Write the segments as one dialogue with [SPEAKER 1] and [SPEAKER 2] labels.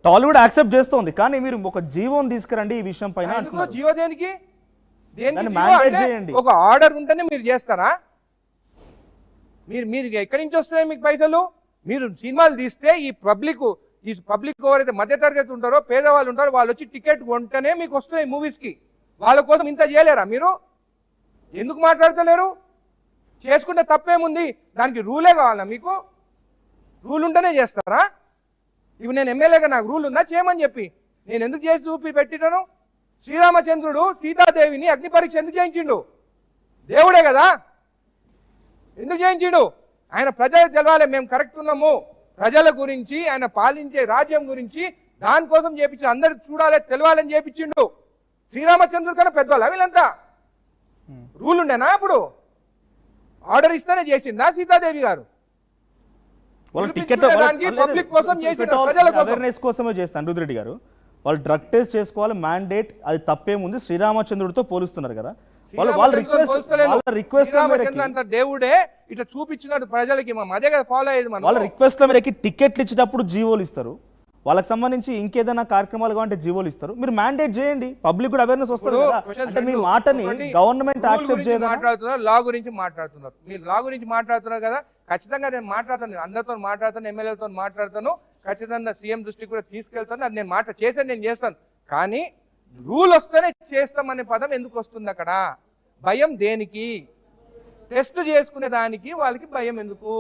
[SPEAKER 1] Tollywood accept చేస్తోంది, కానీ మీరు ఒక జీవోని తీసుకురండి ఈ విషయం పైన.
[SPEAKER 2] జీవో దేనికి?
[SPEAKER 1] చేయండి.
[SPEAKER 2] ఒక ఆర్డర్ ఉంటేనే మీరు చేస్తారా? మీరు ఎక్కడి నుంచి వస్తున్నాయి మీకు పైసలు? మీరు సినిమాలు తీస్తే ఈ పబ్లిక్ ఎవరైతే మధ్యతరగతి ఉంటారో, పేదవాళ్ళు ఉంటారో, వాళ్ళు వచ్చి టికెట్ కొంటేనే మీకు వస్తున్నాయి మూవీస్కి. వాళ్ళ కోసం ఇంత చేయలేరా మీరు? ఎందుకు మాట్లాడతలేరు? చేసుకుంటే తప్పేముంది? దానికి రూలే కావాలా మీకు? రూల్ ఉంటేనే చేస్తారా? ఇవి నేను ఎమ్మెల్యేగా నాకు రూల్ ఉందా చేయమని చెప్పి? నేను ఎందుకు చేసి చూపి పెట్టినాను? శ్రీరామచంద్రుడు సీతాదేవిని అగ్ని పరీక్ష ఎందుకు చేయించిండు? దేవుడే కదా, ఎందుకు చేయించిండు? ఆయన ప్రజలకు తెలవాలి మేము కరెక్ట్ ఉన్నాము, ప్రజల గురించి, ఆయన పాలించే రాజ్యం గురించి, దానికోసం చేపించి అందరికి చూడాలి తెలవాలని చేపించిండు. శ్రీరామచంద్రుడు కన్నా పెద్దవాళ్ళు వీళ్ళంతా. రూల్ ఉండేనా? అప్పుడు ఆర్డర్ ఇస్తేనే చేసిందా సీతాదేవి గారు? పబ్లిక్ కోసం చేసిన, ప్రజల
[SPEAKER 1] అవేర్నెస్ కోసమే చేస్తాను. రుద్రెడ్డి గారు వాళ్ళు డ్రగ్ టెస్ట్ చేసుకోవాలి, మ్యాండేట్, అది తప్పేముంది? శ్రీరామచంద్రుడితో పోలుస్తున్నారు కదా,
[SPEAKER 2] దేవుడే ఇట్లా చూపించినట్టు ప్రజలకి, అదే కదా ఫాలో అయ్యేది.
[SPEAKER 1] వాళ్ళ రిక్వెస్ట్ లో మీరు టికెట్లు ఇచ్చేటప్పుడు జీవోలు ఇస్తారు, వాళ్ళకి సంబంధించి ఇంకేదైనా కార్యక్రమాలు కావాలంటే జీవోలు ఇస్తారు. మీరు మ్యాండేట్ చేయండి, పబ్లిక్ కూడా అవేర్నెస్ వస్తుంది కదా. అంటే మీ మాటని గవర్నమెంట్ యాక్సెప్ట్ చేయదు.
[SPEAKER 2] మాట్లాడుతున్నారు, లా గురించి మాట్లాడుతున్నారు. మీరు లా గురించి మాట్లాడుతున్నారు కదా, ఖచ్చితంగా నేను మాట్లాడతాను, అందరితో మాట్లాడతాను, ఎమ్మెల్యేలతో మాట్లాడతాను, ఖచ్చితంగా సీఎం దృష్టికి కూడా తీసుకెళ్తాను. అది నేను నేను చేస్తాను. కానీ రూల్ వస్తేనే చేస్తామనే పదం ఎందుకు వస్తుంది అక్కడ? భయం దేనికి? టెస్ట్ చేసుకునే దానికి వాళ్ళకి భయం ఎందుకు?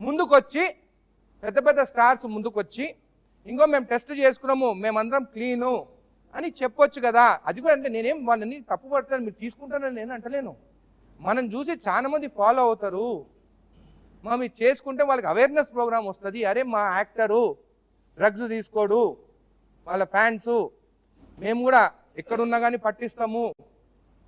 [SPEAKER 2] ముందుకొచ్చి పెద్ద పెద్ద స్టార్స్ ముందుకొచ్చి ఇంకో మేము టెస్ట్ చేసుకున్నాము, మేమందరం క్లీను అని చెప్పొచ్చు కదా. అది కూడా అంటే నేనేం వాళ్ళని తప్పు పడతాను, మీరు తీసుకుంటానని నేను అంటలేను. మనం చూసి చాలా మంది ఫాలో అవుతారు. మీరు చేసుకుంటే వాళ్ళకి అవేర్నెస్ ప్రోగ్రామ్ వస్తుంది. అరే మా యాక్టరు డ్రగ్స్ తీసుకోడు, వాళ్ళ ఫ్యాన్స్, మేము కూడా ఎక్కడున్నా కానీ పట్టిస్తాము,